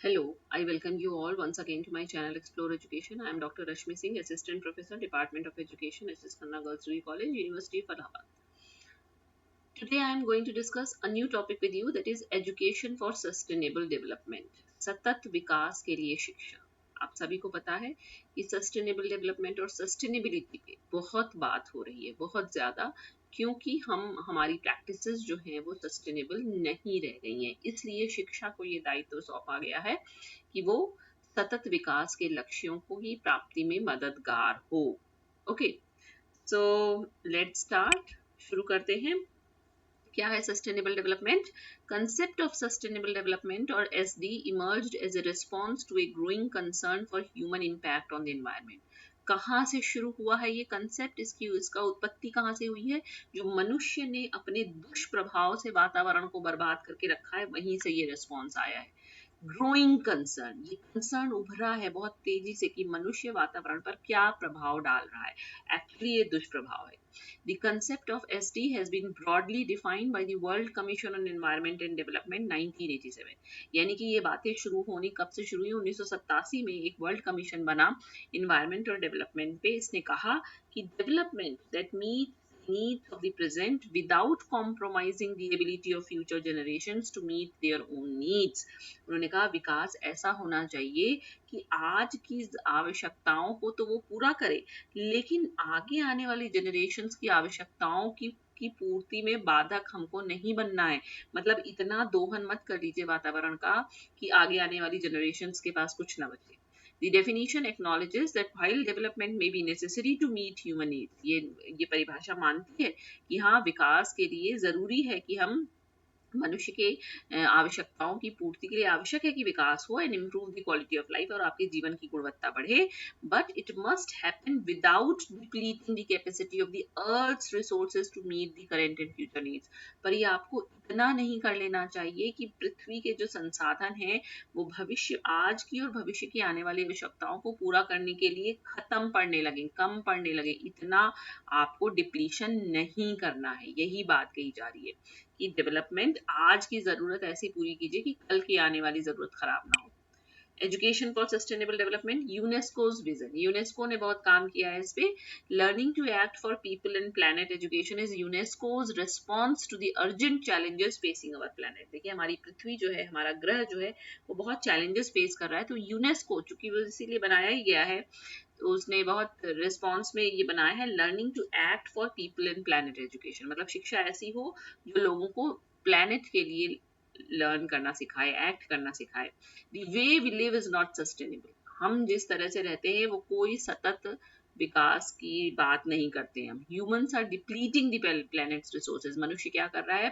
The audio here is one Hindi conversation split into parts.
Hello, I welcome you all once again to my channel Explore Education. I am Dr. Rashmi Singh, Assistant Professor, Department of Education, SS Khanna Girls Degree College, University of Allahabad. Today I am going to discuss a new topic with you, that is Education for Sustainable Development. सतत विकास के लिए शिक्षा. आप सभी को पता है कि सस्टेनेबल डेवलपमेंट और सस्टेनेबिलिटी पे बहुत बात हो रही है, बहुत ज़्यादा, क्योंकि हमारी प्रैक्टिसेस जो हैं वो सस्टेनेबल नहीं रह गई हैं. इसलिए शिक्षा को ये दायित्व सौंपा गया है कि वो सतत विकास के लक्ष्यों को ही प्राप्ति में मददगार हो. Okay, so let's start. शुरू करते हैं. क्या है sustainable development? Concept of sustainable development और SD emerged as a response to a growing concern for human impact on the environment. कहाँ से शुरू हुआ है ये कंसेप्ट? इसका उत्पत्ति कहाँ से हुई है? जो मनुष्य ने अपने दुष्प्रभाव से वातावरण को बर्बाद करके रखा है, वहीं से ये रिस्पॉन्स आया है. ग्रोइंग कंसर्न, ये कंसर्न उभरा है बहुत तेजी से कि मनुष्य वातावरण पर क्या प्रभाव डाल रहा है. एक्चुअली ये दुष्प्रभाव है. The concept of SD has been broadly defined by the World Commission on Environment and Development 1987. यानी कि ये बातें शुरू होनी कब से शुरू हुई? 1987 में एक वर्ल्ड कमीशन बना इन्वायरमेंट और डेवलपमेंट पे. इसने कहा कि development that meet needs of the present without compromising the ability of future generations to meet their own needs. उन्होंने कहा विकास ऐसा होना चाहिए कि आज की आवश्यकताओं को तो वो पूरा करे, लेकिन आगे आने वाली जनरेशन्स की आवश्यकताओं की पूर्ति में बाधक हमको नहीं बनना है. मतलब इतना दोहन मत कर लीजिए वातावरण का कि आगे आने वाली जनरेशन्स के पास कुछ ना बचे. The definition acknowledges that while development may be necessary to meet human needs, ये परिभाषा मानती है कि हाँ, विकास के लिए जरूरी है कि हम मनुष्य के आवश्यकताओं की पूर्ति के लिए आवश्यक है कि विकास हो and improve the quality of life, और आपके जीवन की गुणवत्ता बढ़े. But it must happen without depleting the capacity of the earth's resources to meet the current and future needs. पर ये आपको इतना नहीं कर लेना चाहिए कि पृथ्वी के जो संसाधन हैं वो भविष्य, आज की और भविष्य की आने वाली आवश्यकताओं को पूरा करने के लिए खत्म पड़ने लगे, कम पड़ने लगे. इतना आपको डिप्लीशन नहीं करना है. यही बात कही जा रही है कि डेवलपमेंट आज की जरूरत ऐसी पूरी कीजिए कि कल की आने वाली जरूरत खराब ना हो. Education for sustainable development, UNESCO's vision. UNESCO ने बहुत काम किया है इस पे. Learning to act for people and planet education is UNESCO's response to the urgent challenges facing our planet. देखिए हमारी पृथ्वी जो है, हमारा ग्रह जो है, वो बहुत चैलेंजेस फेस कर रहा है. तो यूनेस्को, चूंकि वो इसीलिए बनाया ही गया है, तो उसने बहुत रिस्पॉन्स में ये बनाया है learning to act for people and planet education. मतलब शिक्षा ऐसी हो जो लोगों को प्लैनेट के लिए लर्न करना सिखाए, एक्ट करना सिखाए. The way we live is not sustainable. हम जिस तरह से रहते हैं वो कोई सतत विकास की बात नहीं करते हैं. हम humans are depleting the planet's resources. मनुष्य क्या कर रहा है?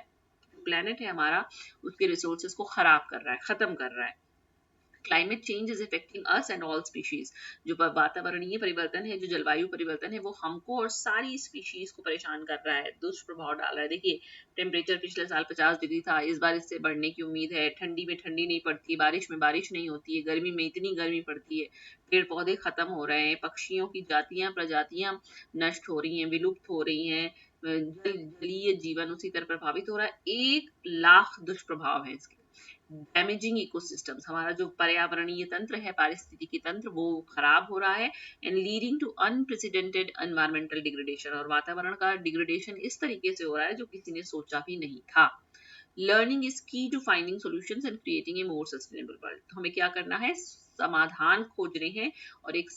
प्लैनेट है हमारा, उसके रिसोर्सेज को खराब कर रहा है, खत्म कर रहा है. Climate change is affecting us and all species. जो वातावरणीय परिवर्तन है, जो जलवायु परिवर्तन है, वो हमको और सारी स्पीशीज को परेशान कर रहा है, दुष्प्रभाव डाल रहा है. देखिए टेम्परेचर पिछले साल 50 डिग्री था, इस बार इससे बढ़ने की उम्मीद है. ठंडी में ठंडी नहीं पड़ती, बारिश में बारिश नहीं होती है, गर्मी में इतनी गर्मी पड़ती है, पेड़ पौधे खत्म हो रहे हैं, पक्षियों की प्रजातियां नष्ट हो रही हैं, विलुप्त हो रही हैं, जलीय जीवन उसी तरह प्रभावित हो रहा है. 1 लाख दुष्प्रभाव है इसके. डैमेजिंग इकोसिस्टम्स, हमारा जो पर्यावरणीय तंत्र है, पारिस्थितिकी तंत्र, वो खराब हो रहा है. And leading to unprecedented environmental degradation. और वातावरण का डिग्रेडेशन इस तरीके से हो रहा है जो किसी ने सोचा भी नहीं था. Learning is key to finding solutions and creating a more sustainable world. तो हमें क्या करना है? समाधान खोजने हैं और एक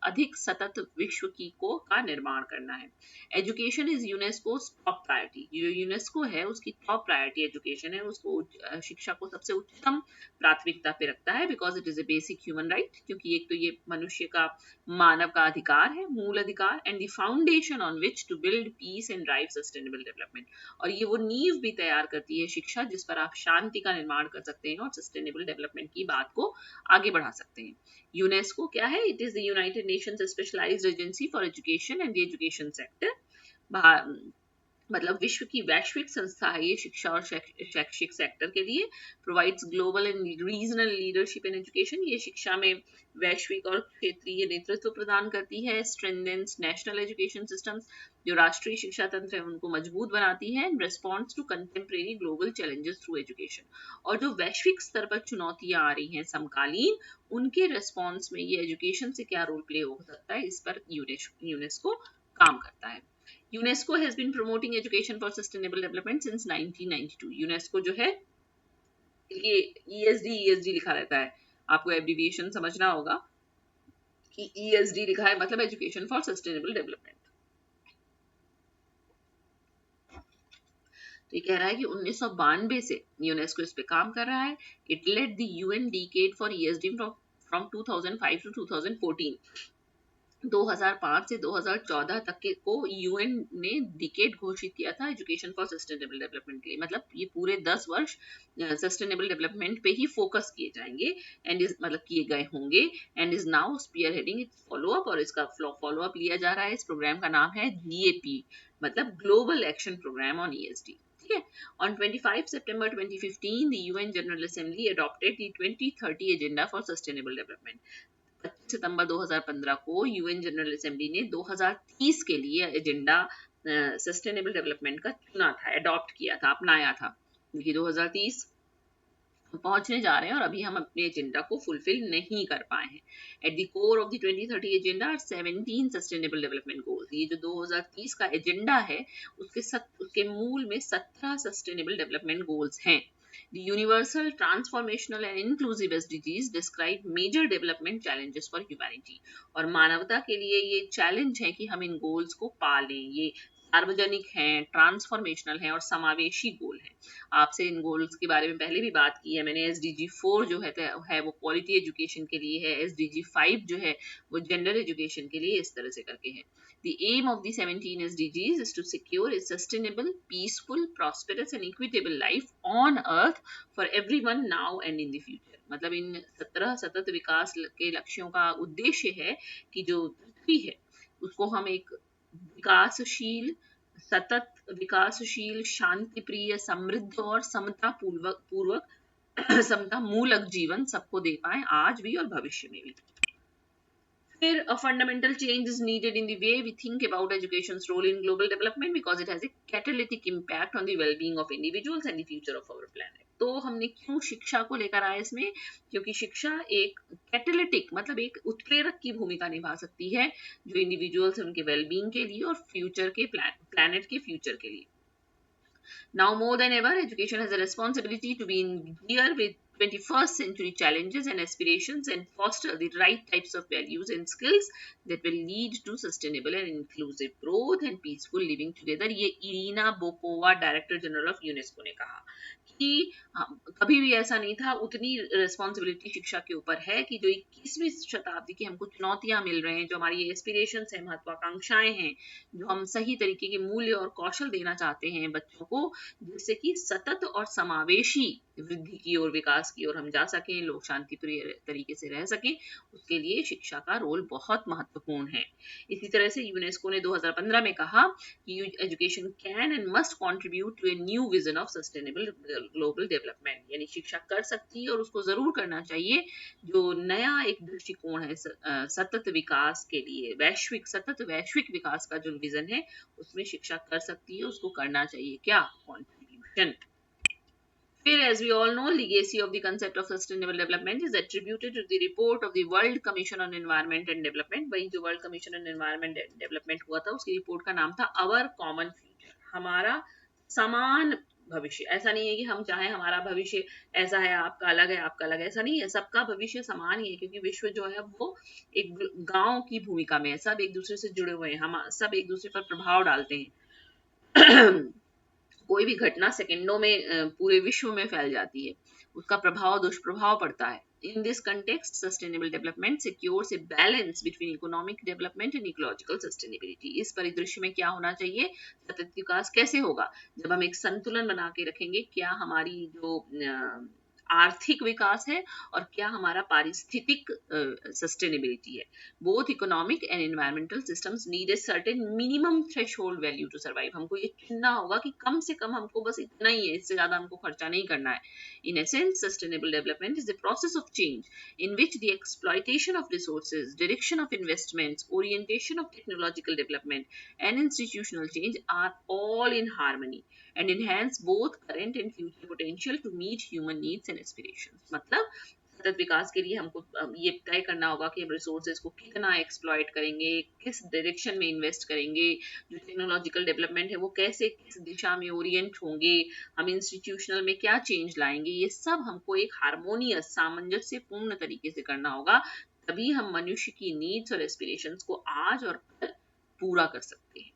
अधिक सतत विश्व का निर्माण करना है. Education is UNESCO top priority. जो यूनेस्को है उसकी टॉप प्रायोरिटी एजुकेशन है. उसको शिक्षा को सबसे उच्चतम प्राथमिकता पे रखता है, because it is a basic human right. क्योंकि एक तो ये मनुष्य का, मानव का अधिकार है, मूल अधिकार, and the foundation on which to build peace and drive sustainable development. और ये वो नींव भी तैयार करती है शिक्षा, जिस पर आप शांति का निर्माण कर सकते हैं और सस्टेनेबल डेवलपमेंट की बात को आगे बढ़ा सकते हैं. यूनेस्को क्या है? It is the United Nations specialised agency for education and the education sector. मतलब विश्व की वैश्विक संस्था है ये शिक्षा और शैक्षिक सेक्टर के लिए। Provides global and regional leadership in education, ये शिक्षा में वैश्विक और क्षेत्रीय नेतृत्व प्रदान करती है। स्ट्रेंथेंस नेशनल एजुकेशन सिस्टम्स, जो राष्ट्रीय शिक्षा तंत्र है उनको मजबूत बनाती है। Response to contemporary global challenges through education, और जो वैश्विक स्तर पर चुनौतियां आ रही हैं समकालीन, उनके रिस्पॉन्स में ये एजुकेशन से क्या रोल प्ले हो सकता है, इस पर यूनेस्को काम करता है। UNESCO has been promoting education for sustainable development since 1992. UNESCO जो है, ये ESD लिखा रहता है, आपको एब्रिविएशन समझना होगा कि ESD लिखा है मतलब एजुकेशन फॉर सस्टेनेबल डेवलपमेंट। तो ये कह रहा है कि 1992 से यूनेस्को इस पे काम कर रहा है। It led the UN decade for ESD from 2005 to 2014। 2005 से 2014 तक के को यूएन ने डिकेड घोषित किया था एजुकेशन फॉर सस्टेनेबल डेवलपमेंट के लिए। मतलब ये पूरे 10 वर्ष सस्टेनेबल डेवलपमेंट पे ही फोकस किए जाएंगे एंड इज मतलब किए गए होंगे, and is now spearheading its follow up, और इसका फॉलो अप लिया जा रहा है। इस प्रोग्राम का नाम है GAP, मतलब global action programme on ESD। ठीक है। On 25 September 2015, the UN General Assembly adopted the 2030 Agenda for Sustainable Development. 25 सितंबर 2015 को यूएन जनरल असेंबली ने 2030 के लिए एजेंडा सस्टेनेबल डेवलपमेंट का चुना था, अडॉप्ट किया था, अपनाया था। देखिए 2030 पहुंचने जा रहे हैं और अभी हम अपने एजेंडा को फुलफिल नहीं कर पाए हैं। At the core of the 2030 agenda are 17 sustainable development goals. ये जो 2030 का एजेंडा है उसके मूल में 17 सस्टेनेबल डेवलपमेंट गोल्स हैं। The universal, transformational and inclusive SDGs describe major development challenges for humanity. और मानवता के लिए ये चैलेंज है कि हम इन गोल्स को पालें। ये सार्वजनिक हैं, ट्रांसफॉर्मेशनल हैं और समावेशी गोल हैं। आपसे इन गोल्स के बारे में पहले भी बात की है मैंने। SDG 4 जो है वो क्वालिटी एजुकेशन के लिए है। SDG 5 जो है वो जेंडर एजुकेशन के लिए इस तरह से करके है। The aim of the 17 SDGs is to secure a sustainable, peaceful, prosperous and equitable life on earth for everyone now and in the future. मतलब इन 17 सतत विकास के लक्ष्यों का उद्देश्य है कि जो पृथ्वी है उसको हम एक विकासशील, सतत विकासशील, शांति प्रिय, समृद्ध और समता पूर्वक समता मूलक जीवन सबको दे पाए, आज भी और भविष्य में भी। फिर a fundamental change is needed in the way we think about education's role in global development because it has a catalytic impact on the well-being of individuals and the future of our planet. तो हमने क्यों शिक्षा को लेकर आए इसमें, क्योंकि शिक्षा एक कैटेलिटिक मतलब एक उत्प्रेरक की भूमिका निभा सकती है जो इंडिविजुअल्स उनके वेलबींग के लिए और फ्यूचर के प्लैनेट के फ्यूचर के लिए। Now more than ever, education has a responsibility to be in gear with 21st century challenges and aspirations and foster the right types of values and skills that will lead to sustainable and inclusive growth and peaceful living together. ये Irina Bokova director general of UNESCO ने कहा कि कभी भी ऐसा नहीं था, उतनी रिस्पॉन्सिबिलिटी शिक्षा के ऊपर है कि जो 21वीं शताब्दी की हमको चुनौतियां मिल रहे हैं, जो हमारी एस्पिरेशंस हैं, महत्वाकांक्षाएं हैं, जो हम सही तरीके के मूल्य और कौशल देना चाहते हैं बच्चों को, जिससे कि सतत और समावेशी वृद्धि की ओर, विकास की ओर हम जा सकें, लोग शांति प्रिय तरीके से रह सकें, उसके लिए शिक्षा का रोल बहुत महत्वपूर्ण है। इसी तरह से यूनेस्को ने 2015 में कहा कि education can and must contribute to a new vision of sustainable global development, यानी शिक्षा कर सकती है और उसको जरूर करना चाहिए जो नया एक दृष्टिकोण है सतत विकास के लिए, सतत वैश्विक विकास का जो विजन है उसमें शिक्षा कर सकती है, उसको करना चाहिए क्या, कंट्रीब्यूशन। फिर as we all know, legacy of the concept of sustainable development is attributed to the report of the World Commission on Environment and Development। वही जो World Commission on Environment and Development हुआ था उसकी रिपोर्ट का नाम था Our Common Future, हमारा समान भविष्य। ऐसा नहीं है कि हम चाहें हमारा भविष्य ऐसा है, आपका अलग है, आपका अलग है, ऐसा नहीं है, सबका भविष्य समान ही है, क्योंकि विश्व जो है वो एक गांव की भूमिका में है, सब एक दूसरे से जुड़े हुए हैं, हम सब एक दूसरे पर प्रभाव डालते हैं। कोई भी घटना सेकंडों में पूरे विश्व में फैल जाती है, उसका प्रभाव दुष्प्रभाव पड़ता है। In this context, sustainable development secures a balance between economic development and ecological sustainability। इस परिदृश्य में क्या होना चाहिए, सतत विकास कैसे होगा, जब हम एक संतुलन बना के रखेंगे, क्या हमारी जो आर्थिक विकास है और क्या हमारा पारिस्थितिक सस्टेनेबिलिटी है। Both economic and environmental systems need a certain minimum threshold value to survive. हमको ये चुनना होगा कि कम से कम हमको बस इतना ही है, इससे ज्यादा हमको खर्चा नहीं करना है। In essence sustainable development is the process of change in which the exploitation of resources, direction of investments, orientation of technological development, and institutional change are all in harmony and enhance both current and future potential to meet human needs and aspirations. मतलब सतत विकास के लिए हमको ये तय करना होगा कि हम रिसोर्सेज को कितना एक्सप्लॉइट करेंगे, किस डायरेक्शन में इन्वेस्ट करेंगे, जो टेक्नोलॉजिकल डेवलपमेंट है वो कैसे किस दिशा में ओरिएंट होंगे, हम इंस्टीट्यूशनल में क्या चेंज लाएंगे, ये सब हमको एक हार्मोनियस सामंजस्यपूर्ण तरीके से करना होगा। तभी हम मनुष्य की नीड्स और एस्पिरेशंस को आज और कल पूरा कर सकते हैं।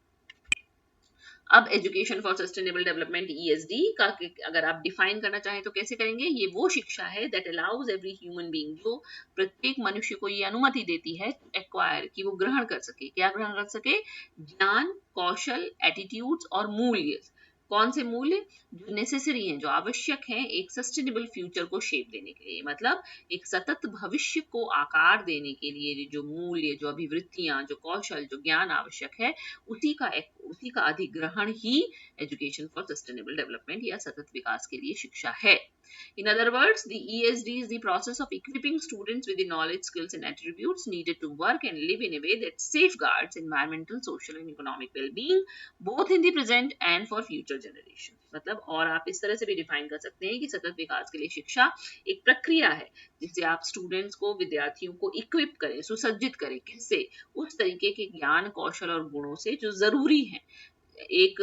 अब education for sustainable development ESD का अगर आप डिफाइन करना चाहें तो कैसे करेंगे? ये वो शिक्षा है that allows every human being, जो प्रत्येक मनुष्य को ये अनुमति देती है एक्वायर, कि वो ग्रहण कर सके। क्या ग्रहण कर सके? ज्ञान, कौशल, एटीट्यूड्स और मूल्य। कौन से मूल्य? जो नेसेसरी हैं, जो आवश्यक हैं एक सस्टेनेबल फ्यूचर को शेप देने के लिए। मतलब एक सतत भविष्य को आकार देने के लिए जो मूल्य, जो अभिवृत्तियां, जो कौशल, जो ज्ञान आवश्यक है, उसी का अधिग्रहण ही एजुकेशन फॉर सस्टेनेबल डेवलपमेंट या सतत विकास के लिए शिक्षा है। In other words, the ESD is the process of equipping students with the knowledge, skills and attributes needed to work and live in a way that safeguards environmental, social and economic well-being both in the present and for future generations. मतलब और आप इस तरह से भी डिफाइन कर सकते हैं कि सतत विकास के लिए शिक्षा एक प्रक्रिया है जिससे आप स्टूडेंट्स को, विद्यार्थियों को इक्विप करें, सुसज्जित करें। किससे? उस तरीके के ज्ञान, कौशल और गुणों से जो जरूरी हैं, एक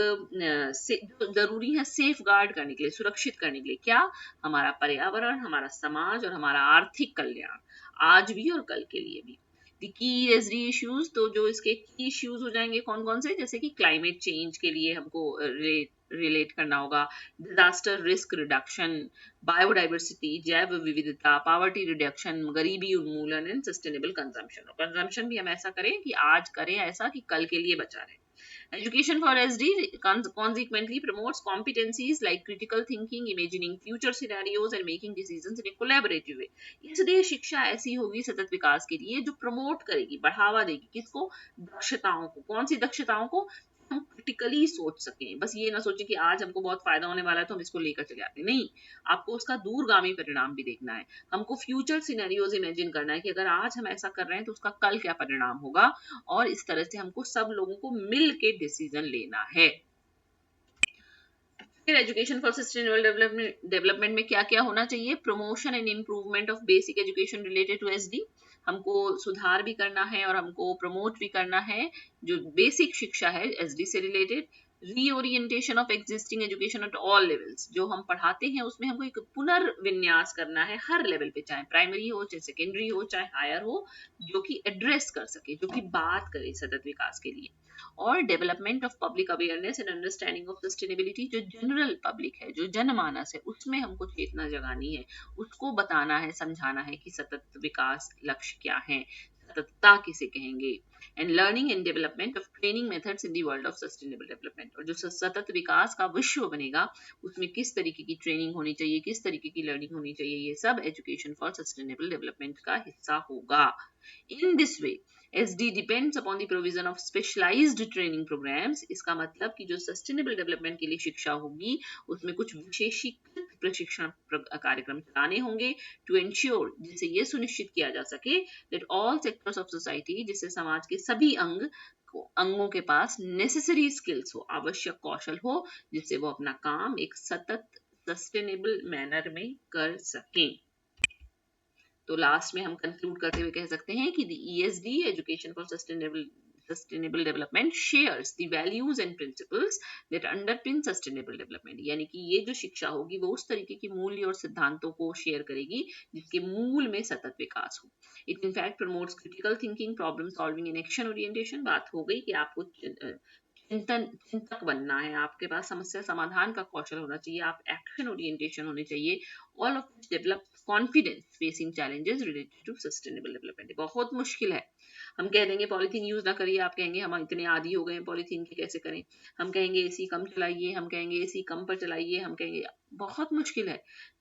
जरूरी है सेफ गार्ड करने के लिए, सुरक्षित करने के लिए। क्या? हमारा पर्यावरण, हमारा समाज और हमारा आर्थिक कल्याण, आज भी और कल के लिए भी। की ESD इश्यूज, तो जो इसके की इश्यूज हो जाएंगे कौन कौन से? जैसे कि क्लाइमेट चेंज के लिए हमको रिलेट करना होगा, डिजास्टर रिस्क रिडक्शन, बायोडाइवर्सिटी, जैव विविधता, पॉवर्टी रिडक्शन, गरीबी उन्मूलन एंड सस्टेनेबल कंजम्पशन। और कंजम्पशन भी हम ऐसा करें कि आज करें ऐसा कि कल के लिए बचा रहे। Education for SD consequently promotes competencies like critical thinking, imagining future scenarios and making decisions in a collaborative way. इसलिए शिक्षा ऐसी होगी सतत विकास के लिए जो प्रमोट करेगी, बढ़ावा देगी किसको? दक्षताओं को। कौन सी दक्षताओं को? हम क्रिटिकली सोच सकें। बस ये ना सोचें कि आज हमको बहुत फायदा होने वाला है तो हम इसको लेकर चले आते हैं। नहीं, आपको उसका दूरगामी परिणाम भी देखना है। हमको फ्यूचर सिनेरियोज इमेजिन करना है कि अगर आज हम ऐसा कर रहे हैं तो उसका कल क्या परिणाम होगा, और इस तरह से हमको सब लोगों को मिल के डिसीजन लेना है। फिर एजुकेशन फॉर सस्टेनेबल डेवलपमेंट में क्या क्या होना चाहिए? Promotion and improvement of basic education related to SD। हमको सुधार भी करना है और हमको प्रमोट भी करना है जो बेसिक शिक्षा है SD से related. Reorientation of existing education at all levels, जो हम पढ़ाते हैं उसमें हमको एक पुनर्विन्यास करना है हर लेवल पे, चाहे प्राइमरी हो, चाहे सेकेंडरी हो, चाहे हायर हो, जो कि एड्रेस कर सके, जो कि बात करे सतत विकास के लिए। और development of public awareness and understanding of sustainability, जो जनरल पब्लिक है, जो जनमानस है, उसमें हमको चेतना जगानी है, उसको बताना है, समझाना है कि सतत विकास लक्ष्य क्या है, सततता किसे कहेंगे। And learning and development of training methods in the world of sustainable development, और जो सतत विकास का विश्व बनेगा उसमें किस तरीके की ट्रेनिंग होनी चाहिए, किस तरीके की लर्निंग होनी चाहिए, ये सब एजुकेशन फॉर सस्टेनेबल डेवलपमेंट का हिस्सा होगा। In this way SD depends upon the provision of specialized training programs। इसका मतलब कि जो सस्टेनेबल डेवलपमेंट के लिए शिक्षा होगी उसमें कुछ विशेषीकृत प्रशिक्षण कार्यक्रम चलाने होंगे टू एंश्योर, जिससे ये सुनिश्चित किया जा सके that all sectors of society, जिससे समाज के सभी अंगों के पास नेसेसरी स्किल्स हो, आवश्यक कौशल हो, जिससे वो अपना काम एक सतत सस्टेनेबल मैनर में कर सकें। तो लास्ट में हम कंक्लूड करते हुए कह सकते हैं कि ESD education for sustainable development shares the values and principles that अंडरपिन sustainable development, यानी कि ये जो शिक्षा होगी वो उस तरीके की मूल्य और सिद्धांतों को शेयर करेगी जिसके मूल में सतत विकास हो। It in fact promotes critical thinking, problem solving and action orientation. बात हो गई कि आपको चिंतक बनना है, आपके पास समस्या समाधान का कौशल होना चाहिए, आप एक्शन ओरिएंटेशन होने चाहिए। All of this develops confidence facing challenges related to sustainable development. बहुत मुश्किल है. हम कह देंगे पॉलीथीन यूज ना करिए, आप कहेंगे हम इतने आदी हो गए हैं पॉलीथीन के, कैसे करें. हम कहेंगे एसी कम चलाइए, हम कहेंगे एसी कम पर चलाइए, हम कहेंगे बहुत मुश्किल है.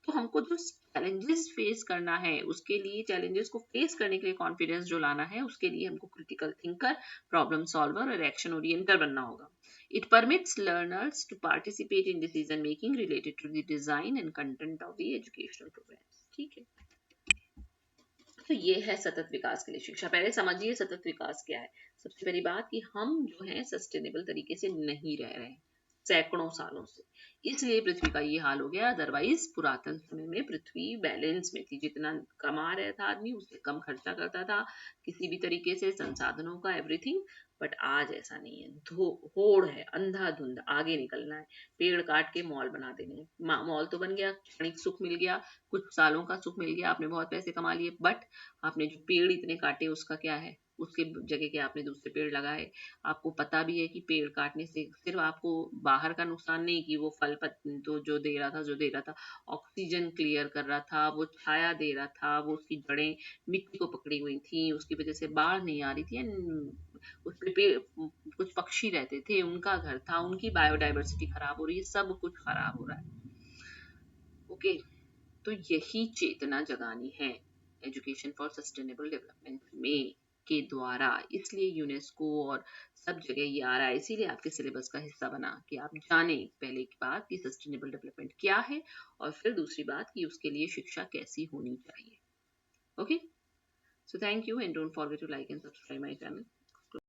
तो हमको जो चैलेंजेस फेस करना है, उसके लिए चैलेंजेस को फेस करने के लिए कॉन्फिडेंस जो लाना है, उसके लिए हमको क्रिटिकल थिंकर, प्रॉब्लम सॉल्वर और एक्शन ओरिएंटर बनना होगा. It permits learners to participate in decision making related to the design and content of the educational programs. ठीक है. तो ये है सतत विकास के लिए शिक्षा. पहले समझिए सतत विकास क्या है. सबसे पहली बात कि हम जो है सस्टेनेबल तरीके से नहीं रह रहे हैं सैकड़ों सालों से, इसलिए पृथ्वी का ये हाल हो गया. अदरवाइज पुरातन समय में पृथ्वी बैलेंस में थी, जितना कमा रहा था आदमी उससे कम खर्चा करता था किसी भी तरीके से, संसाधनों का, एवरीथिंग. बट आज ऐसा नहीं है. होड़ है, अंधाधुंध आगे निकलना है, पेड़ काट के मॉल बना देने. मॉल तो बन गया, क्षणिक सुख मिल गया, कुछ सालों का सुख मिल गया, आपने बहुत पैसे कमा लिए, बट आपने जो पेड़ इतने काटे उसका क्या है, उसके जगह के आपने दूसरे पेड़ लगाए. आपको पता भी है कि पेड़ काटने से सिर्फ आपको बाहर का नुकसान नहीं, कि वो फल तो जो दे रहा था, ऑक्सीजन क्लियर कर रहा था, वो छाया दे रहा था, वो उसकी जड़ें मिट्टी को पकड़ी हुई थी, उसकी वजह से बाढ़ नहीं आ रही थी, उस पे कुछ पक्षी रहते थे, उनका घर था, उनकी बायोडाइवर्सिटी खराब हो रही है, सब कुछ खराब हो रहा है. ओके. तो यही चेतना जगानी है एजुकेशन फॉर सस्टेनेबल डेवलपमेंट में के द्वारा. इसलिए यूनेस्को और सब जगह ये आ रहा है, इसीलिए आपके सिलेबस का हिस्सा बना कि आप जाने पहले की बात कि सस्टेनेबल डेवलपमेंट क्या है, और फिर दूसरी बात कि उसके लिए शिक्षा कैसी होनी चाहिए. Okay. So thank you and don't forget to like and subscribe my channel.